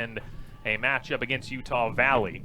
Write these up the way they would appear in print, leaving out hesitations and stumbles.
and a matchup against Utah Valley.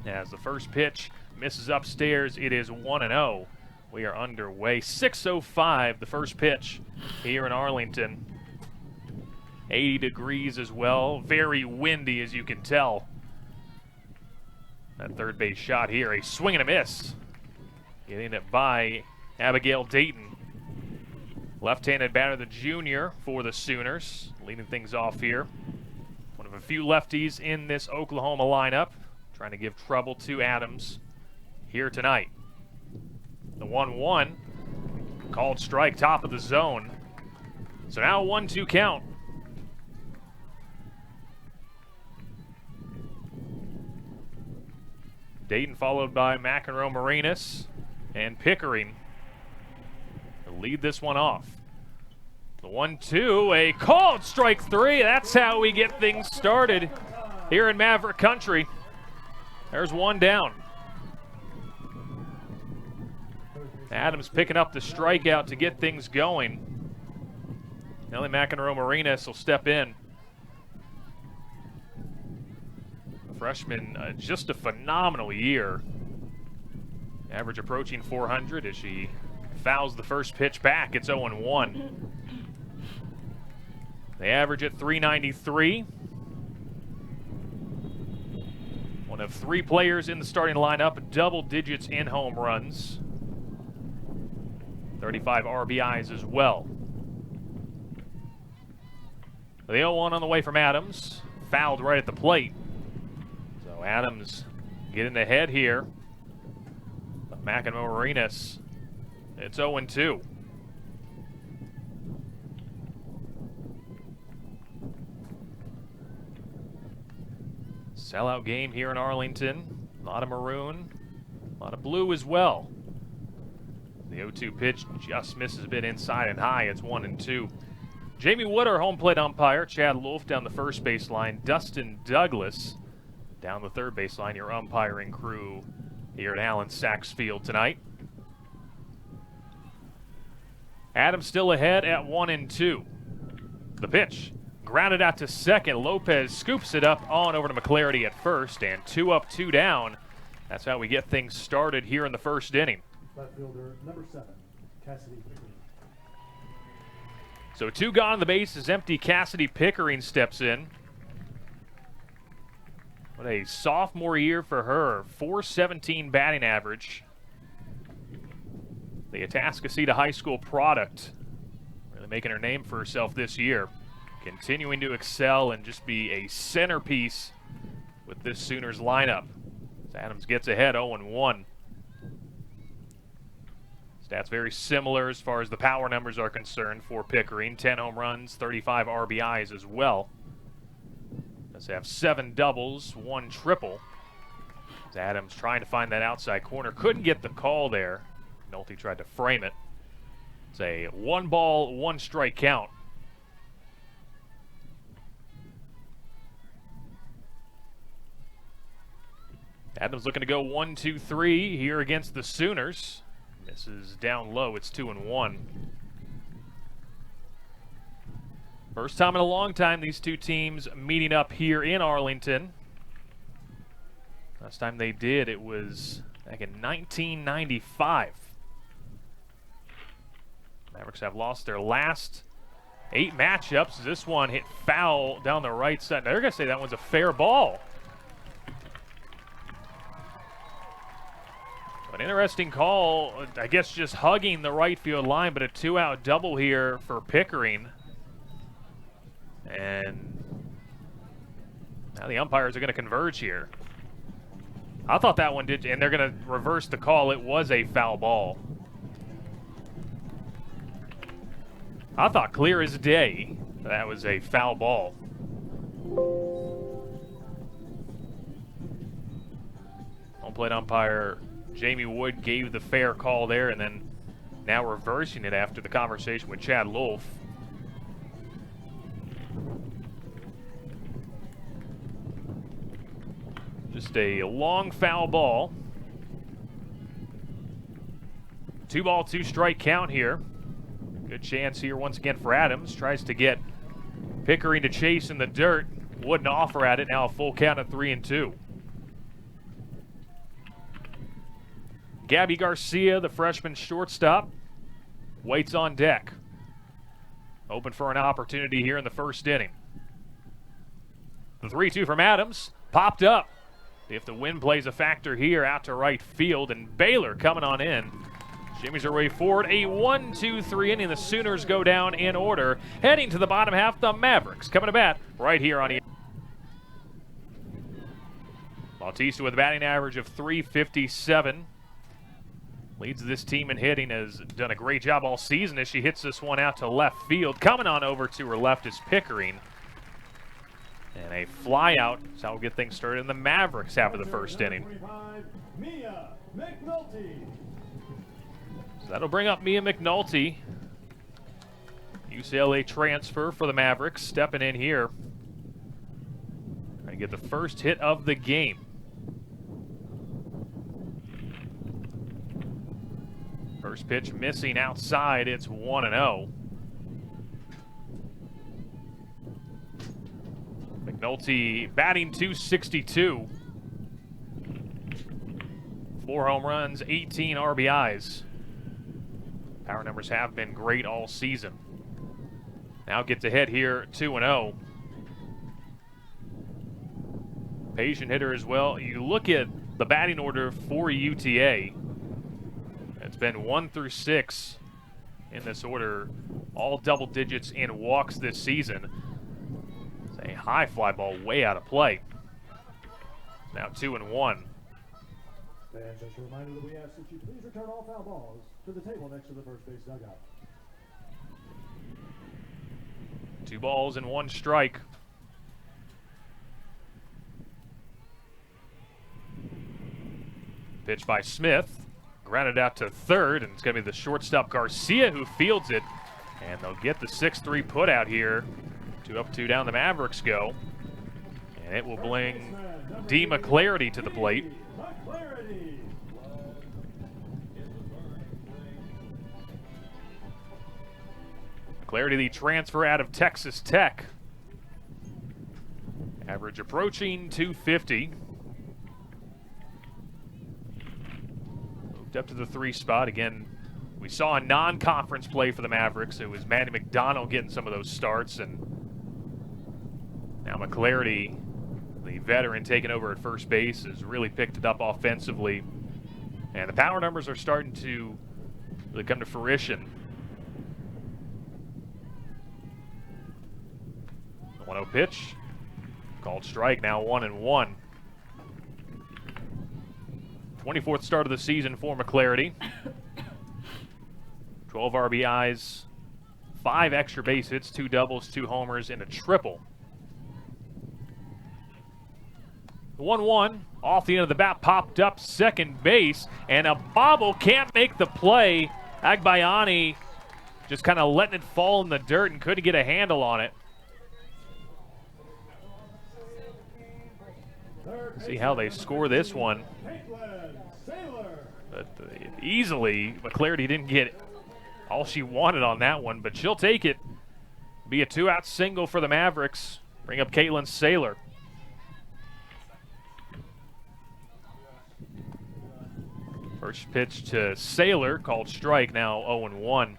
As the first pitch misses upstairs, it is 1-0. We are underway. 6:05, the first pitch here in Arlington. 80 degrees as well. Very windy, as you can tell. That third base shot here, a swing and a miss. Getting it by Abigail Dayton. Left-handed batter, the junior for the Sooners, leading things off here. One of a few lefties in this Oklahoma lineup, trying to give trouble to Adams here tonight. The 1-1, called strike, top of the zone. So now a 1-2 count. Dayton followed by McEnroe-Marinas and Pickering to lead this one off. The 1-2, a called strike three. That's how we get things started here in Maverick Country. There's one down. Adams picking up the strikeout to get things going. Nelly McEnroe-Marinas will step in. Freshman, just a phenomenal year. Average approaching 400 as she fouls the first pitch back. It's 0-1. They average at 393. One of three players in the starting lineup, double digits in home runs. 35 RBIs as well. The 0-1 on the way from Adams. Fouled right at the plate. So Adams getting ahead here. But McEnroe-Marinas, it's 0-2. Sellout game here in Arlington. A lot of maroon, a lot of blue as well. The 0-2 pitch just misses a bit inside and high. It's 1-2. Jamie Wood, our home plate umpire. Chad Wolf down the first baseline. Dustin Douglas down the third baseline. Your umpiring crew here at Allen Sachs Field tonight. Adams still ahead at 1-2. The pitch grounded out to second. Lopez scoops it up on over to McClarity at first, and 2 up, 2 down. That's how we get things started here in the first inning. Left fielder number 7, Cassidy Pickering. So 2 gone, the base is empty. Cassidy Pickering steps in. What a sophomore year for her. .417 batting average. The Atascocita High School product. Really making her name for herself this year. Continuing to excel and just be a centerpiece with this Sooners lineup. As Adams gets ahead 0-1. Stats very similar as far as the power numbers are concerned for Pickering. 10 home runs, 35 RBIs as well. Does have 7 doubles, 1 triple. As Adams trying to find that outside corner. Couldn't get the call there. Nolte tried to frame it. It's a 1-ball, 1-strike count. Adams looking to go 1-2-3 here against the Sooners. This is down low. It's 2-1. First time in a long time these two teams meeting up here in Arlington. Last time they did, it was back in 1995. Mavericks have lost their last 8 matchups. This one hit foul down the right side. They're going to say that one's a fair ball. An interesting call, I guess just hugging the right field line, but a 2-out double here for Pickering. And now the umpires are going to converge here. I thought that one did, and they're going to reverse the call. It was a foul ball. I thought clear as day that was a foul ball. Home plate umpire Jamie Wood gave the fair call there, and then now reversing it after the conversation with Chad Wolf. Just a long foul ball. 2-ball, 2-strike count here. Good chance here once again for Adams. Tries to get Pickering to chase in the dirt. wouldn't offer at it. Now a full count of 3-2. Gabby Garcia, the freshman shortstop, waits on deck. Open for an opportunity here in the first inning. The 3-2 from Adams, popped up. If the wind plays a factor here, out to right field, and Baylor coming on in. Shimmies her way forward. A 1-2-3 inning. The Sooners go down in order. Heading to the bottom half, the Mavericks coming to bat right here on the. Bautista with a batting average of .357. Leads this team in hitting, has done a great job all season as she hits this one out to left field. Coming on over to her left is Pickering. And a fly out is how we'll get things started in the Mavericks half of the first inning. So that'll bring up Mia McNulty. UCLA transfer for the Mavericks, stepping in here. Trying to get the first hit of the game. First pitch missing outside. It's 1-0. McNulty batting .262. 4 home runs, 18 RBIs. Power numbers have been great all season. Now get to hit here, 2-0. Patient hitter as well. You look at the batting order for UTA. It's been 1 through 6 in this order. All double digits in walks this season. It's a high fly ball way out of play. Now 2-1. Fans, just a reminder that we ask that you please return all foul balls to the table next to the first base dugout. 2 balls and 1 strike. Pitch by Smith. Grounded out to third, and it's going to be the shortstop Garcia who fields it. And they'll get the 6-3 put out here. 2 up, 2 down, the Mavericks go. And it will bring D. McClarity to the plate. McClarity, the transfer out of Texas Tech. Average approaching .250. Moved up to the 3 spot. Again, we saw a non-conference play for the Mavericks. It was Maddie McDonald getting some of those starts, and now McClarity, the veteran taking over at first base, has really picked it up offensively. And the power numbers are starting to really come to fruition. The 1-0 pitch. Called strike, now 1-1. 24th start of the season for McClarity. 12 RBIs, 5 extra base hits, 2 doubles, 2 homers, and a triple. 1-1, off the end of the bat, popped up second base, and a bobble can't make the play. Agbayani just kind of letting it fall in the dirt and couldn't get a handle on it. See how they score this one. But easily, McClarity didn't get all she wanted on that one, but she'll take it. Be a 2-out single for the Mavericks. Bring up Caitlin Saylor. First pitch to Saylor, called strike, now 0-1.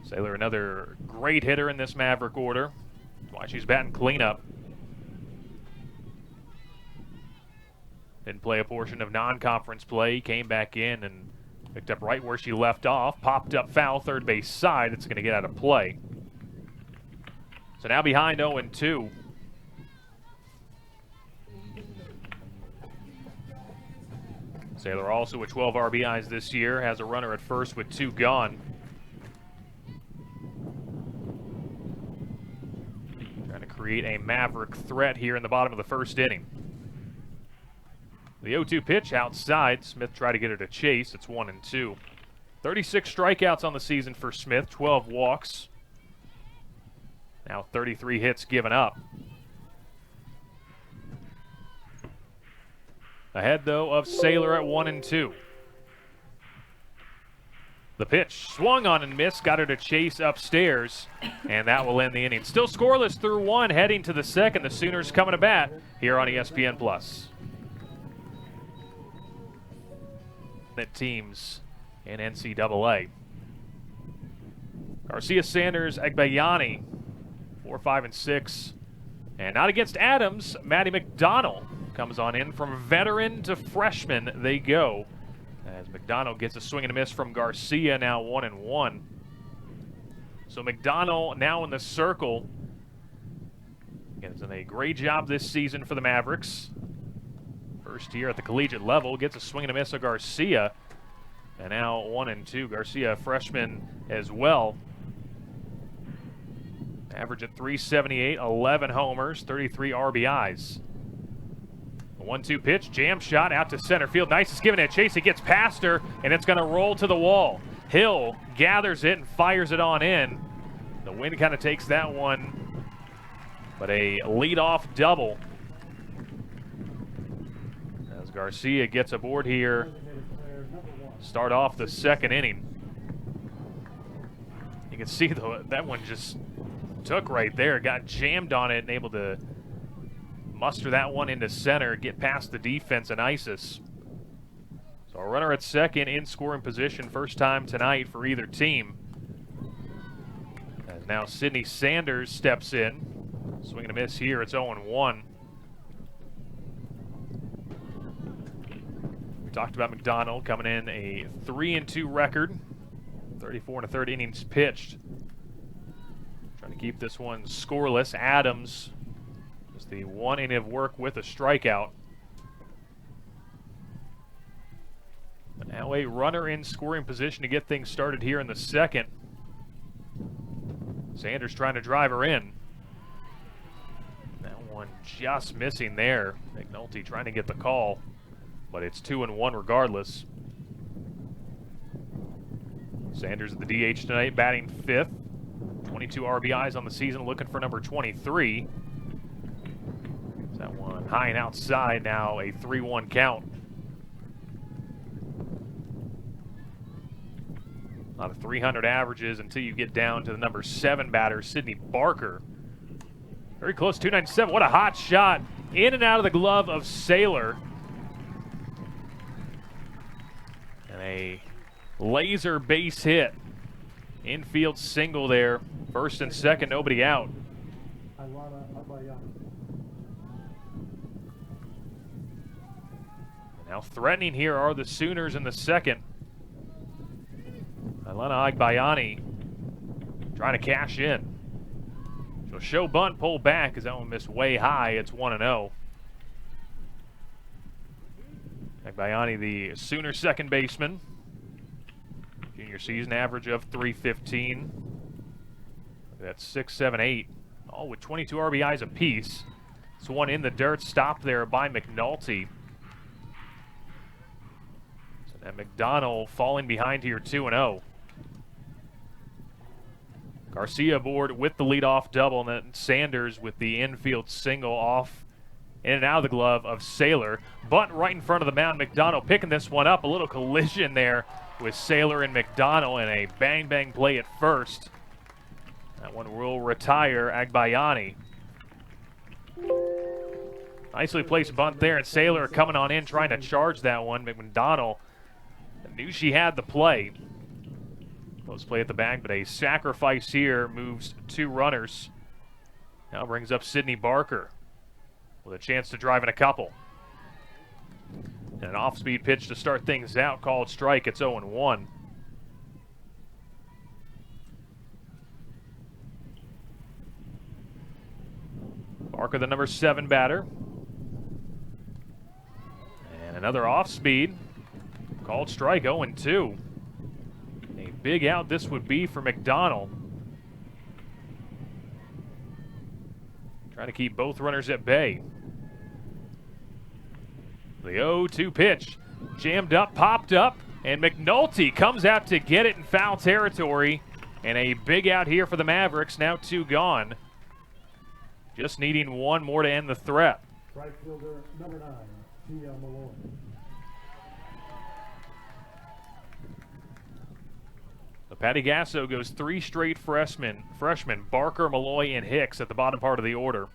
Saylor, another great hitter in this Maverick order. That's why she's batting cleanup. Didn't play a portion of non-conference play, came back in and picked up right where she left off. Popped up foul, third base side. It's going to get out of play. So now behind 0-2. Saylor also with 12 RBIs this year, has a runner at first with 2 gone. Trying to create a Maverick threat here in the bottom of the first inning. The 0-2 pitch outside. Smith tried to get her to chase. It's 1-2. 36 strikeouts on the season for Smith, 12 walks. Now 33 hits given up. Ahead, though, of Saylor at 1-2. The pitch swung on and missed, got her to chase upstairs, and that will end the inning. Still scoreless through one, heading to the second. The Sooners coming to bat here on ESPN+. That teams in NCAA. Garcia, Sanders, Agbayani, 4, 5, and 6. And not against Adams, Maddie McDonald comes on in. From veteran to freshman, they go. As McDonald gets a swing and a miss from Garcia, now 1-1. So McDonald now in the circle. Again, has done a great job this season for the Mavericks. First year at the collegiate level, gets a swing and a miss of Garcia. And now 1-2. Garcia, a freshman as well. Average at 378, 11 homers, 33 RBIs. The 1-2 pitch, jam shot out to center field. Nice is giving it a chase. It gets past her, and it's going to roll to the wall. Hill gathers it and fires it on in. The wind kind of takes that one, but a leadoff double. As Garcia gets aboard here, start off the second inning. You can see though that one just took right there, got jammed on it and able to muster that one into center, get past the defense and Isis. So a runner at second in scoring position, first time tonight for either team. As now Sydney Sanders steps in. Swing and a miss here, it's 0-1. We talked about McDonald coming in a 3-2 record, 34 1/3 innings pitched. Trying to keep this one scoreless. Adams, just the 1 inning of work with a strikeout. But now a runner in scoring position to get things started here in the second. Sanders trying to drive her in. That one just missing there. McNulty trying to get the call, but it's 2-1 regardless. Sanders at the DH tonight, batting 5th. 22 RBIs on the season, looking for number 23. That one high and outside, now a 3-1 count. A lot of 300 averages until you get down to the number 7 batter, Sydney Barker. Very close, 297. What a hot shot. In and out of the glove of Saylor. And a laser base hit. Infield single there. First and second, nobody out. Now threatening here are the Sooners in the second. Ilana Agbayani trying to cash in. She'll show bunt, pull back as that one missed way high. It's 1-0. Agbayani, the Sooner second baseman. Junior season average of 315. That's 6, 7, 8. All with 22 RBIs apiece. This one in the dirt, stopped there by McNulty. So now McDonald falling behind here, 2-0. Garcia aboard with the leadoff double, and then Sanders with the infield single off in and out of the glove of Saylor. Bunt right in front of the mound. McDonald picking this one up. A little collision there with Saylor and McDonald, and a bang-bang play at first. That one will retire Agbayani. Nicely placed bunt there, and Saylor coming on in trying to charge that one. McDonald knew she had the play. Close play at the bag, but a sacrifice here moves 2 runners. Now brings up Sydney Barker with a chance to drive in a couple. And an off-speed pitch to start things out, called strike. It's 0-1. Barker, the number 7 batter. And another off-speed, called strike, 0-2. A big out this would be for McDonald. Trying to keep both runners at bay. The 0-2 pitch, jammed up, popped up, and McNulty comes out to get it in foul territory. And a big out here for the Mavericks, now 2 gone. Just needing 1 more to end the threat. Right fielder number 9, Tia Malone. So Patty Gasso goes 3 straight freshmen, Barker, Malloy, and Hicks at the bottom part of the order.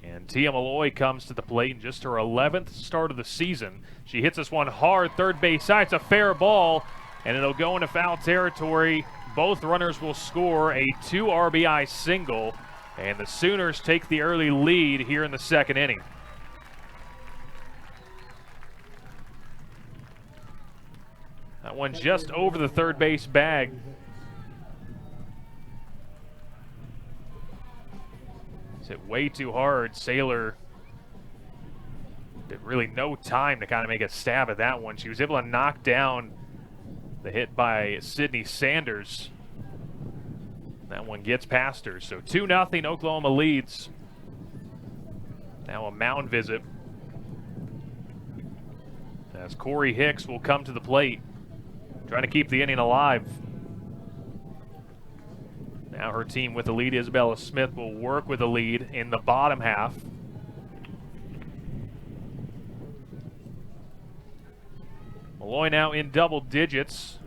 And Tia Malloy comes to the plate in just her 11th start of the season. She hits this one hard, third base side. It's a fair ball, and it'll go into foul territory. Both runners will score a 2 RBI single, and the Sooners take the early lead here in the second inning. That one just over the third base bag. It's hit way too hard. Saylor did really no time to kind of make a stab at that one. She was able to knock down the hit by Sydney Sanders. That one gets past her. So 2-0, Oklahoma leads. Now a mound visit, as Corey Hicks will come to the plate, trying to keep the inning alive. Now her team with the lead, Isabella Smith, will work with the lead in the bottom half. Malloy now in double digits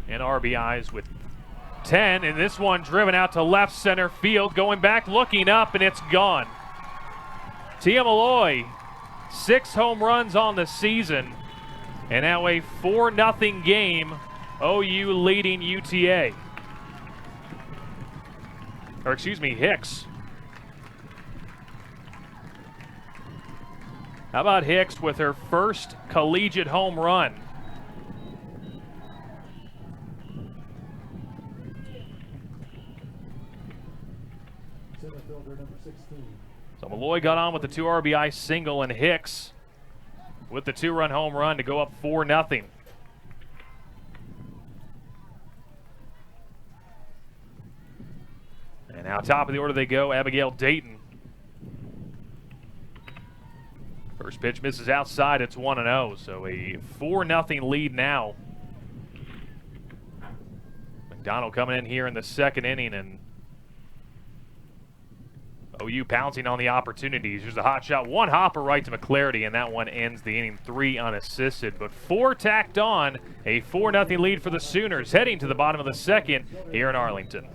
in RBIs with 10, and this one driven out to left center field, going back, looking up, and it's gone. Tia Malloy, 6 home runs on the season, and now a 4-0 game, OU leading UTA. Or excuse me, Hicks. How about Hicks with her first collegiate home run? Center fielder number 16. So Malloy got on with the 2 RBI single, and Hicks with the 2-run home run to go up 4-0. And now top of the order they go, Abigail Dayton. First pitch misses outside, it's 1-0, so a 4-0 lead now. McDonald coming in here in the second inning, and OU pouncing on the opportunities. There's a hot shot, one hopper right to McClarity, and that one ends the inning, 3 unassisted. But 4 tacked on, a 4-0 lead for the Sooners, heading to the bottom of the second here in Arlington.